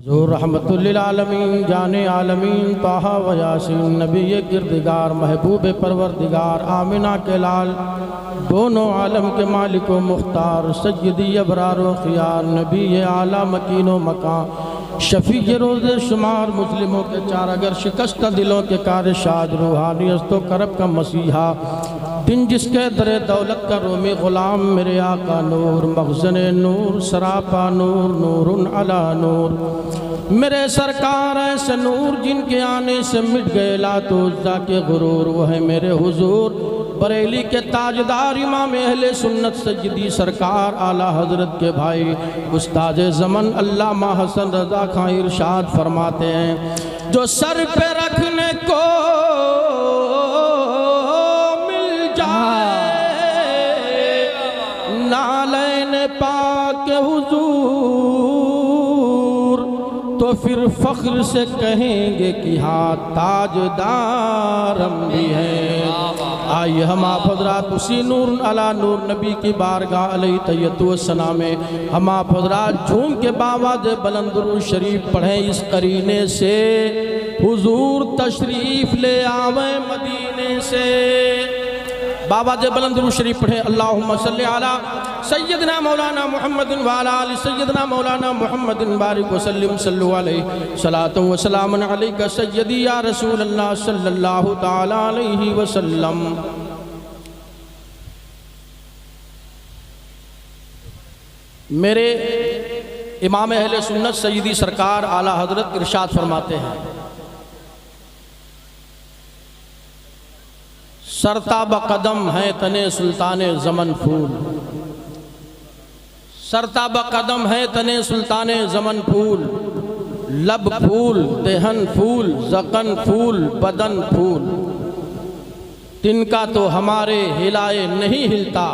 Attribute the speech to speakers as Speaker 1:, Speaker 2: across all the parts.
Speaker 1: ज़ुर रहमतुल्लिल आलमीन जाने आलमीन ताहा व यासीन नबी गिरदिगार महबूब परवरदिगार आमिना के लाल दोनों आलम के मालिक व मुख्तार सय्यदी अबरार व खियार नबी आला मकीन व मकान शफी रोज़ शुमार मुस्लिमों के चार अगर शिकस्त दिलों के कार शाद रूहानियत तो करब का मसीहा दिन जिसके दरे दौलत का रोमी ग़ुलाम मेरे आका नूर मखज़न नूर सरापा नूर नूरुन अला नूर मेरे सरकार ऐसे नूर जिनके आने से मिट गए लातुज़्ज़ा के गुरूर वह है मेरे हुजूर बरेली के ताजदार इमाम अहले सुन्नत सय्यदी सरकार आला हजरत के भाई उस्ताद ज़मन अल्लामा हसन रज़ा खां इरशाद फरमाते हैं जो सर पे रखने को मिल जाए नालैन पाक हुजूर तो फिर फ़ख्र से कहेंगे कि हाँ ताजदार हम भी हैं। आइए हम आप हज़रात उसी नूर अला नूर नबी की बारगाह अलैहि तय्यतु वस्सना में हम आप हज़रात झूम के बावाज़ बुलंद दुरूद शरीफ पढ़ें इस करीने से हुजूर तशरीफ़ ले आवे मदीने से। बावाज़ बुलंद दुरूद शरीफ पढ़ें अल्लाहुम्मा सल्लि अला सय्यदना मौलाना मुहम्मदिन व अला आलि सय्यदना मौलाना मुहम्मदिन बारिक व सल्लिम सल्लु अलैहि सलातु व सलामुन अलैका सय्यदी या रसूल अल्लाह सल्लल्लाहु तआला अलैहि वसल्लम। मेरे इमाम अहले सुन्नत सय्यदी सरकार आला हजरत इरशाद फरमाते हैं सरताब कदम है तने सुल्ताने ज़मन फूल सरताब कदम है तने सुल्ताने ज़मन फूल लब फूल देहन फूल ज़क़न फूल बदन फूल तिनका तो हमारे हिलाए नहीं हिलता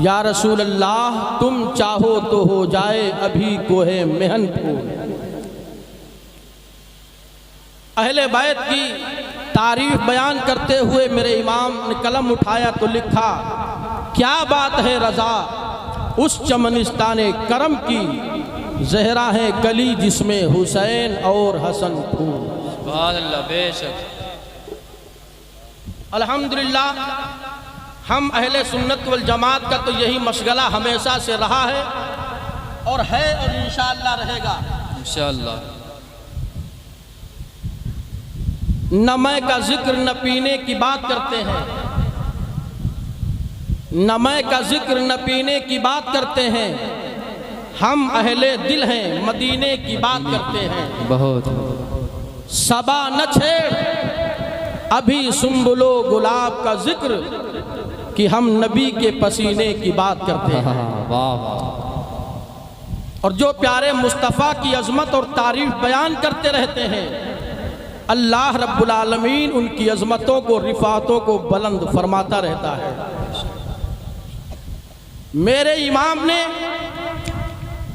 Speaker 1: या रसूल अल्लाह तुम चाहो तो हो जाए अभी कोहे मेहन फूल। अहले बैत की तारीफ बयान करते हुए मेरे इमाम ने कलम उठाया तो लिखा क्या बात है रज़ा उस चमनिस्ताने करम की ज़हरा है गली जिसमें हुसैन और हसन फूल।
Speaker 2: सुभान अल्लाह बेशक।
Speaker 1: अल्हम्दुलिल्लाह हम अहले सुन्नत वल जमात का तो यही मशगला हमेशा से रहा है और इंशाअल्लाह रहेगा
Speaker 2: इंशाअल्लाह।
Speaker 1: न मैं का जिक्र न पीने की बात करते हैं न मैं का जिक्र न पीने की बात करते हैं हम अहले दिल हैं मदीने की बात करते हैं।
Speaker 2: बहुत
Speaker 1: सबा न छेड़ अभी सुम्बुलो गुलाब का जिक्र कि हम नबी के पसीने की बात करते हैं।
Speaker 2: वाह वाह।
Speaker 1: और जो प्यारे मुस्तफ़ा की अज़मत और तारीफ बयान करते रहते हैं अल्लाह रब्बुल आलमीन उनकी अज़मतों को रिफ़ातों को बुलंद फरमाता रहता है। मेरे इमाम ने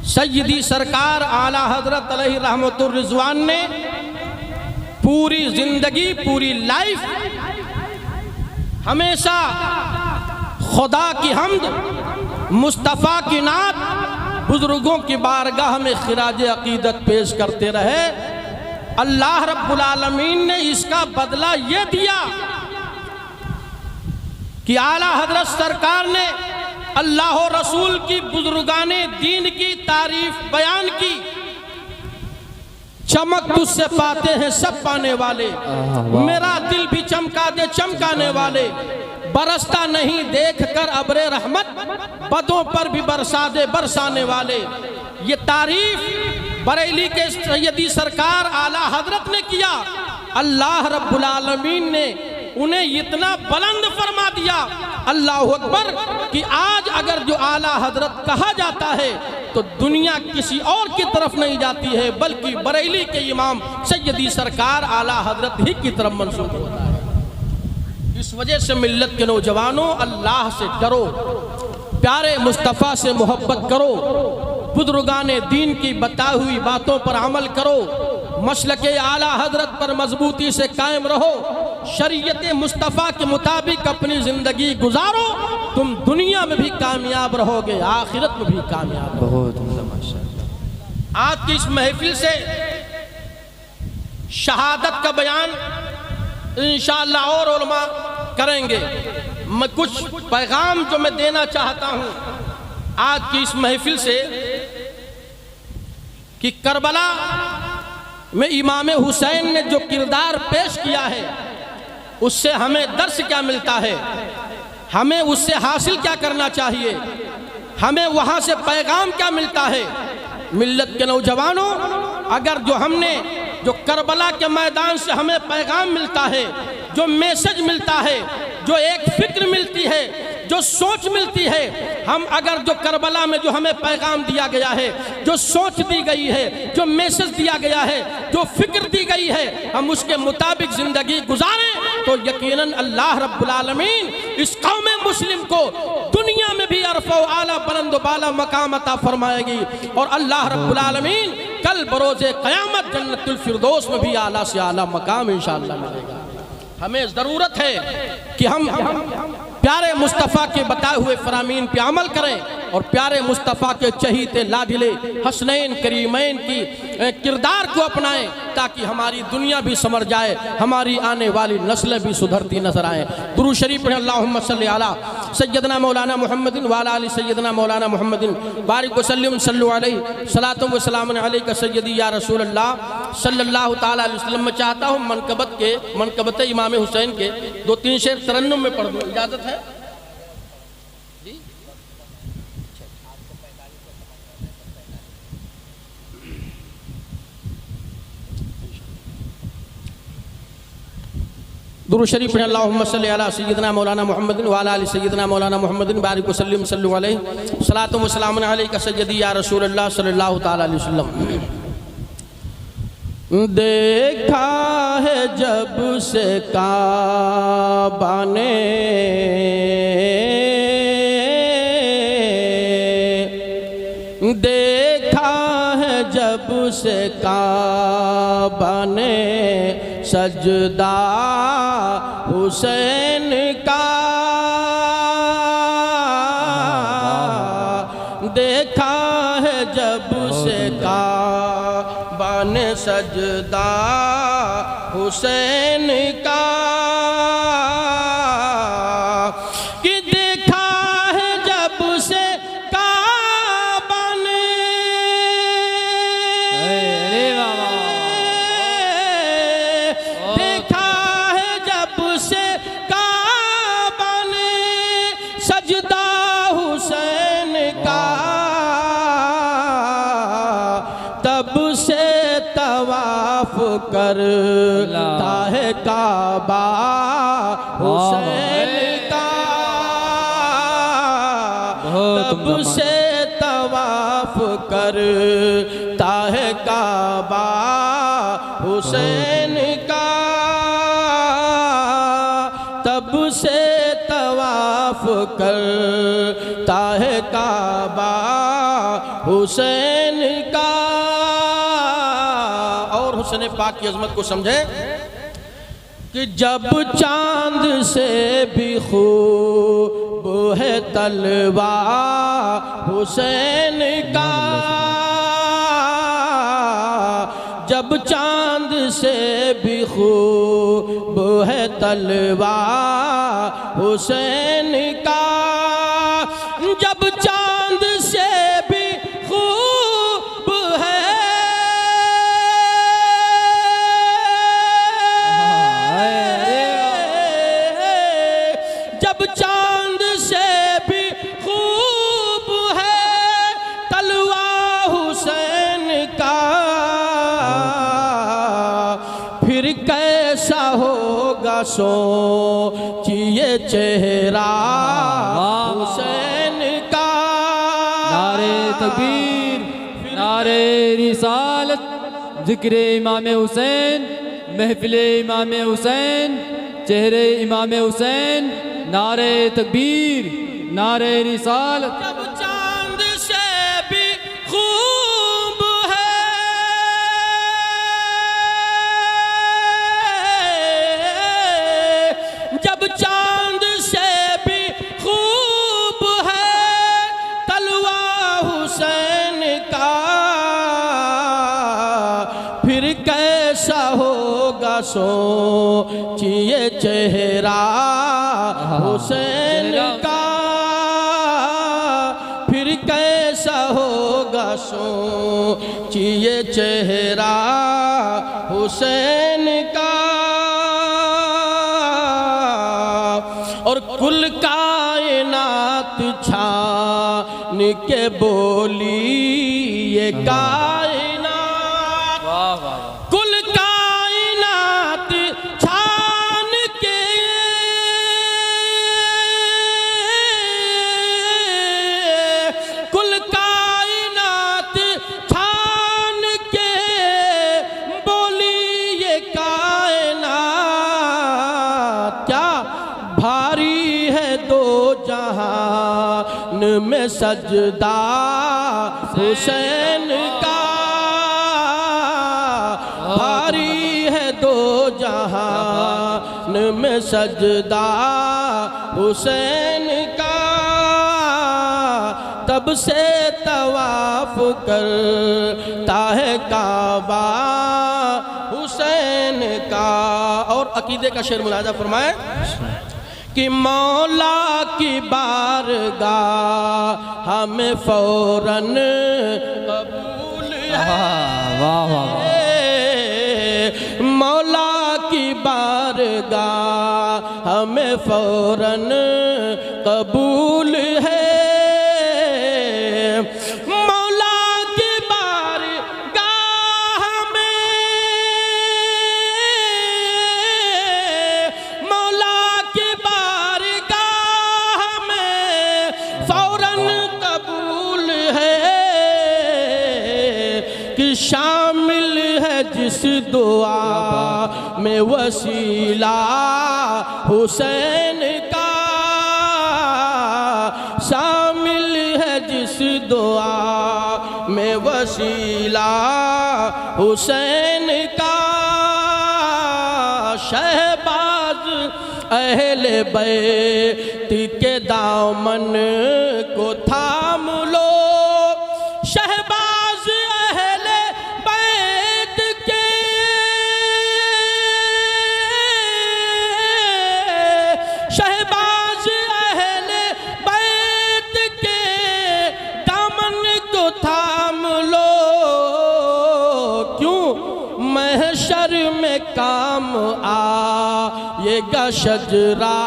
Speaker 1: सय्यदी सरकार आला हज़रत अलैहि रहमतुर रिज़वान ने पूरी ज़िंदगी पूरी लाइफ हमेशा खुदा की हम्द मुस्तफ़ा की नात बुज़ुर्गों की बारगाह में खिराज अक़ीदत पेश करते रहे। अल्लाह रब्बुल आलमीन ने इसका बदला ये दिया कि आला हज़रत सरकार ने अल्लाह और रसूल की बुजुर्गाने दीन की तारीफ बयान की। चमक तुझसे पाते हैं सब पाने वाले मेरा दिल भी चमका दे चमकाने वाले बरसता नहीं देख कर अब्रे रहमत बदों पर भी बरसा दे बरसाने वाले। ये तारीफ बरेली के सय्यदी सरकार आला हजरत ने किया। अल्लाह रब्बुल आलमीन ने उन्हें इतना बुलंद फरमा दिया अल्लाह अकबर कि आज अगर जो आला हजरत कहा जाता है तो दुनिया किसी और की तरफ नहीं जाती है बल्कि बरेली के इमाम सय्यदी सरकार आला हजरत ही की तरफ मंसूब होता है। इस वजह से मिल्लत के नौजवानों अल्लाह से डरो प्यारे मुस्तफ़ा से मोहब्बत करो बुजुर्गाने दीन की बताई हुई बातों पर अमल करो मसलके आला हजरत पर मजबूती से कायम रहो शरीयत मुस्तफ़ा के मुताबिक अपनी ज़िंदगी गुजारो तुम दुनिया में भी कामयाब रहोगे आखिरत में भी कामयाब।
Speaker 2: बहुत माशाअल्लाह।
Speaker 1: आज की इस महफिल से शहादत का बयान इंशाअल्लाह और उलमा करेंगे। मैं कुछ पैगाम जो मैं देना चाहता हूं आज की इस महफिल से कि करबला में इमाम हुसैन ने जो किरदार पेश किया है उससे हमें दर्स क्या मिलता है, हमें उससे हासिल क्या करना चाहिए, हमें वहां से पैगाम क्या मिलता है। मिल्लत के नौजवानों, अगर जो करबला के मैदान से हमें पैगाम मिलता है, जो मैसेज मिलता है, जो एक फिक्र मिलती है, जो सोच मिलती है, हम अगर जो करबला में जो हमें पैगाम दिया गया है, जो सोच दी गई है, जो मैसेज दिया गया है, जो फिक्र दी गई है, हम उसके मुताबिक जिंदगी गुजारें तो यकीनन अल्लाह रब्बुल आलमीन इस कौम मुस्लिम को दुनिया में भी अरफ़ो आला बुलंद बाला मकाम अता फरमाएगी और अल्लाह रब्बुल आलमीन कल बरोज़े क़यामत जन्नतुल फिरदौस में भी आला से आला मकाम इंशाअल्लाह मिलेगा। हमें ज़रूरत है कि हम प्यारे मुस्तफ़ा के बताए हुए फरामीन पे अमल करें और प्यारे मुस्तफ़ा के चहीते लादिले हसनैन करीमैन की किरदार को अपनाएं ताकि हमारी दुनिया भी संवर जाए, हमारी आने वाली नस्लें भी सुधरती नजर आए। दुरूद शरीफ पढ़ें, अल्लाहुम्मा सल्ली अला सय्यदना मौलाना मुहम्मदिन व अला आलि सय्यदना मौलाना मुहम्मदिन बारिक वसल्लिम सल्लु अलैहि सलातु व सलामुन अलैका सय्यदी या रसूल अल्लाह सल्लल्लाहु ताला अलैहि वसल्लम। मैं चाहता हूँ मनकबत इमाम हुसैन के 2-3 शेर तरन्नुम में पढ़ दूँ, इजाजत है? दुरूद शरीफ पढ़ें, अल्लाहुम्मा सल्ली अला सय्यदना मौलाना मुहम्मदिन व अला आलि सय्यदना मौलाना मुहम्मदिन बारिक वसल्लिम सल्लु अलैहि सलातु व सलामुन अलैका सय्यदी या रसूल अल्लाह सल्लल्लाहु ताला अलैहि वसल्लम। देखा है जब से काबा ने देखा है जब से काबा ने सजदा हुसैन का देखा है जब से काबा ने सजदा हुसैन का कि देखा है जब से काबा ने देखा है जब से काबा ने सजदा हुसैन का तब से तवाफ करता है काबा हुसैन का तब से तवाफ करता है काबा हुसैन का तब से तवाफ करता है काबा हुसैन का। और हुसैन पाक की अजमत को समझे कि जब चांद से भी खूब है तलवार हुसैन का जब चांद से भी खूब है तलवार हुसैन का जब चांद से भी खूब है जब चांद से भी खूब है तलवार हुसैन का फिर कैसा होगा सोचिए चेहरा हुसैन का।
Speaker 3: नारे तकबीर, नारे रिसालत, जिक्र इमाम हुसैन, महफिल इमाम हुसैन, चेहरे इमाम हुसैन, नारे तकबीर, नारे रिसालत।
Speaker 1: जब चांद से भी खूब है जब चांद से भी खूब है तलवार हुसैन का फिर कैसा होगा सोचिए चेहरा हुसैन का, फिर कैसा होगा सोचिए चेहरा हुसैन का। और कुल कायनात छान के बोली ये कायनात,
Speaker 2: वाह वाह
Speaker 1: कुल कायनात छान के कुल कायनात छान के बोली ये कायनात, क्या भारी है दो जहान में सजदा हुसैन का, भारी है दो जहान में सजदा हुसैन का। तब से तवाफ करता है काबा हुसैन का। और अकीदे का शेर मुलाहिजा फरमाए कि मौला की बारगाह हमें फौरन कबूल है,
Speaker 3: वाह वाह
Speaker 1: मौला की बारगाह हमें फौरन कबूल है, मौला की बारगाह हमें, मौला की बारगाह हमें फौरन कबूल है कि शामिल है जिस दुआ में वसीला हुसैन का, शामिल है जिस दुआ में वसीला हुसैन का। शहबाज अहले बैत के दामन को थाम लो, शहबाज अहले बैत के, शहबाज अहले बैत के दामन को थाम लो, क्यों महशर में काम आएगा शजरा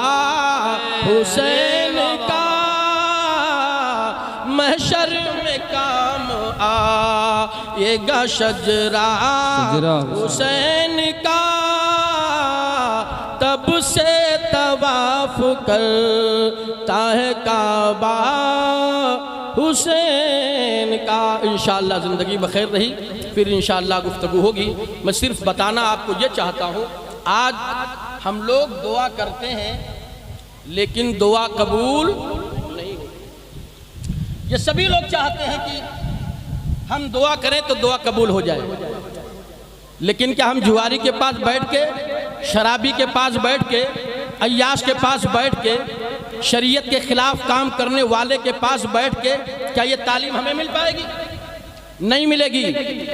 Speaker 1: हुसैन का, महशर में काम आएगा शजरा हुसैन का। तब से तवाफ करता है काबा हुसैन का। इंशाअल्लाह ज़िंदगी बखैर रही, फिर इंशाअल्लाह गुफ्तगू होगी। मैं सिर्फ बताना आपको ये चाहता हूँ, आज हम लोग दुआ करते हैं लेकिन दुआ कबूल नहीं होती। ये सभी लोग चाहते हैं कि हम दुआ करें तो दुआ कबूल हो जाए, लेकिन क्या हम जुआरी के पास बैठ के, शराबी के पास बैठ के, अय्याश के पास बैठ के, शरीयत के खिलाफ काम करने वाले के पास बैठ के क्या ये तालीम हमें मिल पाएगी? नहीं मिलेगी।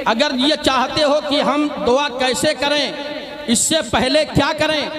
Speaker 1: अगर ये चाहते हो कि हम दुआ कैसे करें, इससे पहले क्या करें,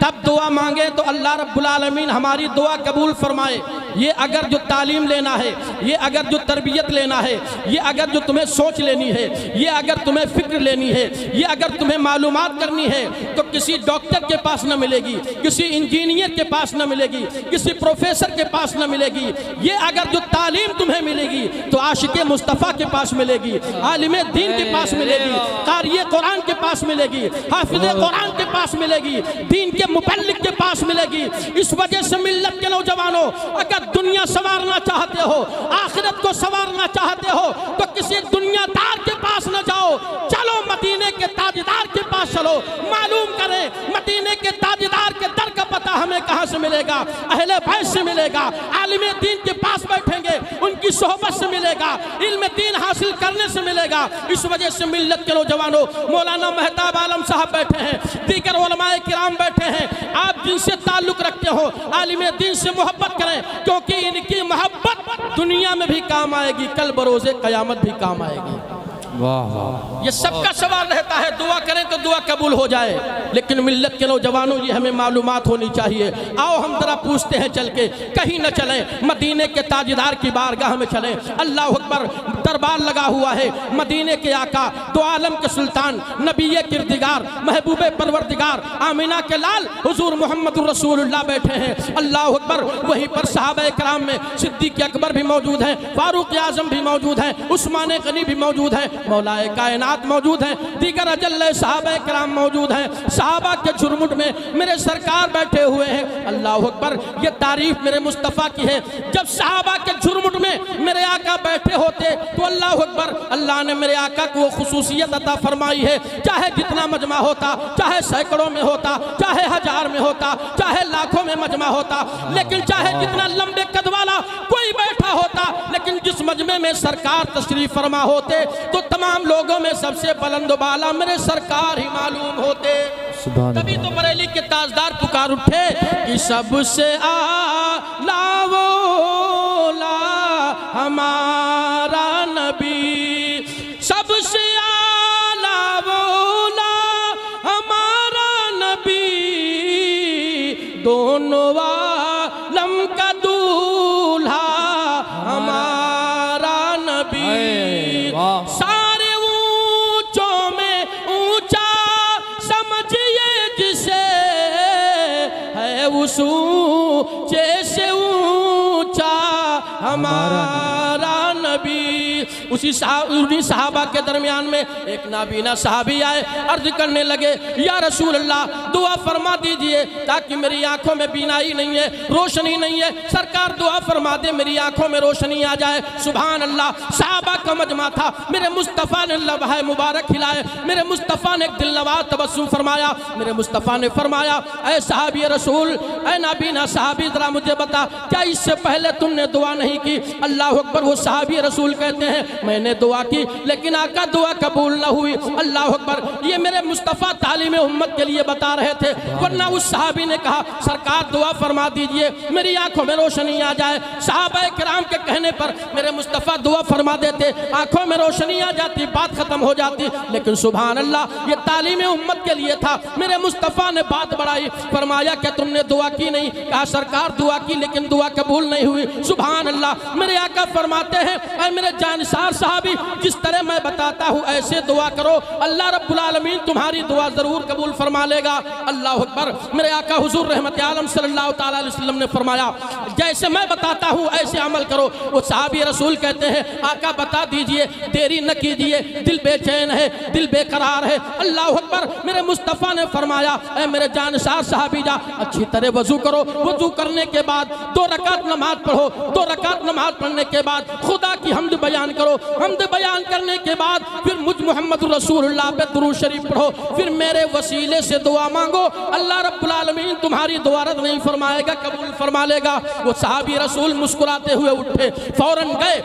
Speaker 1: तब दुआ मांगे तो अल्लाह रब्बुल आलमीन हमारी दुआ कबूल फरमाए। ये अगर जो तालीम लेना है, ये अगर जो तरबियत लेना है, ये अगर जो तुम्हें सोच लेनी है, ये अगर तुम्हें फिक्र लेनी है, ये अगर तुम्हें मालूमात करनी है, तो किसी डॉक्टर के पास न मिलेगी, किसी इंजीनियर के पास न मिलेगी, किसी प्रोफेसर के पास न मिलेगी। ये अगर जो तालीम तुम्हें मिलेगी तो आशिक़े मुस्तफ़ा के पास मिलेगी, आलिमे दीन के पास मिलेगी, क़ारिए कुरान के पास मिलेगी, हाफिज़े कुरान के पास मिलेगी, दीन के मुबल्लिग के पास मिलेगी। इस वजह से मिल्लत के नौजवानों, अगर दुनिया संवारना चाहते हो, आखिरत को संवारना चाहते हो, तो किसी दुनियादार के पास न जाओ, चलो मदीने के ताजदार के पास चलो। मालूम करें मदीने के ताजदार के दर का पता हमें कहाँ से मिलेगा? अहले बैत से मिलेगा, आलिमे दीन के पास बैठेंगे उनकी सोहबत से मिलेगा, इल्म दीन हासिल करने से मिलेगा। इस वजह से मिल्लत के नौजवानों, मौलाना मेहताब आलम साहब बैठे हैं, दीगर उलमाए किराम बैठे हैं, आप जिनसे ताल्लुक़ रखते हो आलिमे दीन से मोहब्बत करें, क्योंकि इनकी मोहब्बत दुनिया में भी काम आएगी, कल बरोज़े क़यामत भी काम आएगी।
Speaker 3: वाह वाह।
Speaker 1: ये सबका सवाल रहता है, दुआ करें तो दुआ कबूल हो जाए, लेकिन मिल्लत के नौजवानों ये हमें मालूमात होनी चाहिए। आओ हम जरा पूछते हैं चल के, कहीं न चलें, मदीने के ताजदार की बारगाह में चलें। अल्लाह अकबर, दरबार लगा हुआ है मदीने के आका, दो आलम के सुल्तान, नबी किरदिगार, महबूब परवरदिगार, आमिना के लाल हुजूर मोहम्मद रसूलुल्लाह बैठे हैं। अल्लाह अकबर, वहीं पर सहाबा कराम में सिद्दीक अकबर भी मौजूद हैं, फारूक आजम भी मौजूद हैं, उस्मान गनी भी मौजूद हैं, मौलाए कायनात मौजूद हैं, दीगर अजल्ले सहाबा कराम मौजूद हैं। सहाबा के झुरमुट में मेरे सरकार बैठे हुए हैं। अल्लाह अकबर, ये तारीफ मेरे मुस्तफ़ा की है। जब सहाबा के झुरमुट में मेरे आका बैठे होते तो अल्लाह अकबर, अल्लाह ने मेरे आका को वो खुसूसियत अता फरमाई है, चाहे जितना मजमा होता, चाहे सैकड़ों में होता, चाहे हजार में होता, चाहे लाखों में मजमा होता, लेकिन चाहे जितना लंबे कद वाला कोई बैठा होता, लेकिन जिस मजमे में सरकार तशरीफ फरमा होते तो तमाम लोगों में सबसे बुलंद बाला मेरे सरकार ही मालूम होते। तभी तो बरेली के ताजदार पुकार उठे कि सबसे आला वोला हमारा नबी, सबसे आला वोला हमारा नबी, दोनों आलम का दूल्हा हमारा नबी। सारे ऊंचों में ऊंचा समझिए जिसे, है उस ऊंचे से ऊंचा हमारा नबी। उन्हीं सहाबा के दरमियान में एक नाबीना सहाबी आए, अर्ज करने लगे, या रसूल अल्लाह, दुआ फरमा दीजिए ताकि मेरी आंखों में बीनाई नहीं है, रोशनी नहीं है, सरकार दुआ फरमा दे मेरी आंखों में रोशनी आ जाए। सुभान अल्लाह, सहाबा का मजमा था, मेरे मुस्तफ़ा ने लबहाए मुबारक खिलाए, मेरे मुस्तफ़ा ने एक दिलनवाज तबस्सुम फरमाया। मेरे मुस्तफ़ा ने फरमाया, ऐ सहाबी रसूल, ऐ नाबीना सहाबी, जरा मुझे बता, क्या इससे पहले तुमने दुआ नहीं की? अल्लाह अकबर, वो सहाबी रसूल कहते हैं, मैंने दुआ की लेकिन आका दुआ कबूल न हुई। अल्लाह अकबर, ये मेरे मुस्तफ़ा तालीम उम्मत के लिए बता रहे थे, वरना उस सहाबी ने कहा, सरकार दुआ फरमा दीजिए मेरी आंखों में रोशनी आ जाए। सहाबा किराम के कहने पर मेरे मुस्तफ़ा दुआ फरमा देते, आंखों में रोशनी आ जाती, बात खत्म हो जाती। लेकिन सुभान अल्लाह, ये तालीम उम्मत के लिए था। मेरे मुस्तफ़ा ने बात बढ़ाई, फरमाया क्या तुमने दुआ की नहीं? कहा सरकार दुआ की लेकिन दुआ कबूल नहीं हुई। सुभान अल्लाह, मेरे आका फरमाते हैं, ऐ मेरे जानसार साहबी, जिस तरह मैं बताता हूँ ऐसे दुआ करो, अल्लाह रब्बुल आलमीन तुम्हारी दुआ जरूर कबूल फरमा लेगा। अल्लाह अकबर, मेरे आका हुजूर रहमत आलम सल्लल्लाहु ताला अलैहि वसल्लम ने फरमाया, जैसे मैं बताता हूँ ऐसे अमल करो। वो सहाबी रसूल कहते हैं, आका बता दीजिए, देरी न कीजिए, दिल बेचैन है, दिल बेकरार है। अल्लाह अकबर, मेरे मुस्तफ़ा ने फरमाया, ऐ मेरे जानसार साहबी जा, अच्छी तरह वजू करो, वजू करने के बाद 2 रकात नमाज पढ़ो, 2 रकात नमाज पढ़ने के बाद खुदा की हम्द बयान करो, हम्द बयान करने के बाद फिर मुझ मोहम्मद रसूलुल्लाह पे दुरूद शरीफ पढ़ो, फिर मेरे वसीले से दुआ मांगो, अल्लाह रब्बुल आलमीन तुम्हारी दुआ रद्द नहीं फरमाएगा, कबूल फरमा लेगा। वो सहाबी रसूल मुस्कुराते हुए उठे, फौरन गए,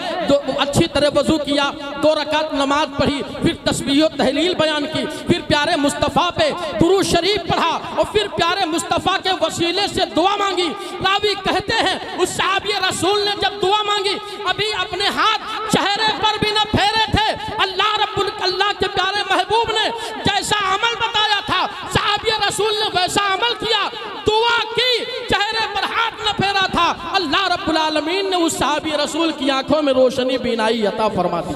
Speaker 1: अच्छी तरह वजू किया, 2 रकात नमाज पढ़ी, फिर तस्बीह और तहलील बयान की, फिर प्यारे मुस्तफ़ा पे दुरूद शरीफ पढ़ा और फिर प्यारे मुस्तफ़ा के वसीले से दुआ मांगी। रावी कहते हैं, उस सहाबी रसूल ने जब दुआ मांगी, अभी अपने हाथ चेहरे पर भी न फेरे थे। अल्लाह के प्यारे महबूब ने जैसा अमल बताया था, सहाबी रसूल ने वैसा अमल किया, दुआ की, चेहरे पर हाथ न फेरा था। अल्लाह रब्बुल आलमीन ने उस सहाबी रसूल की आंखों में रोशनी बीनाई अता फरमा दी।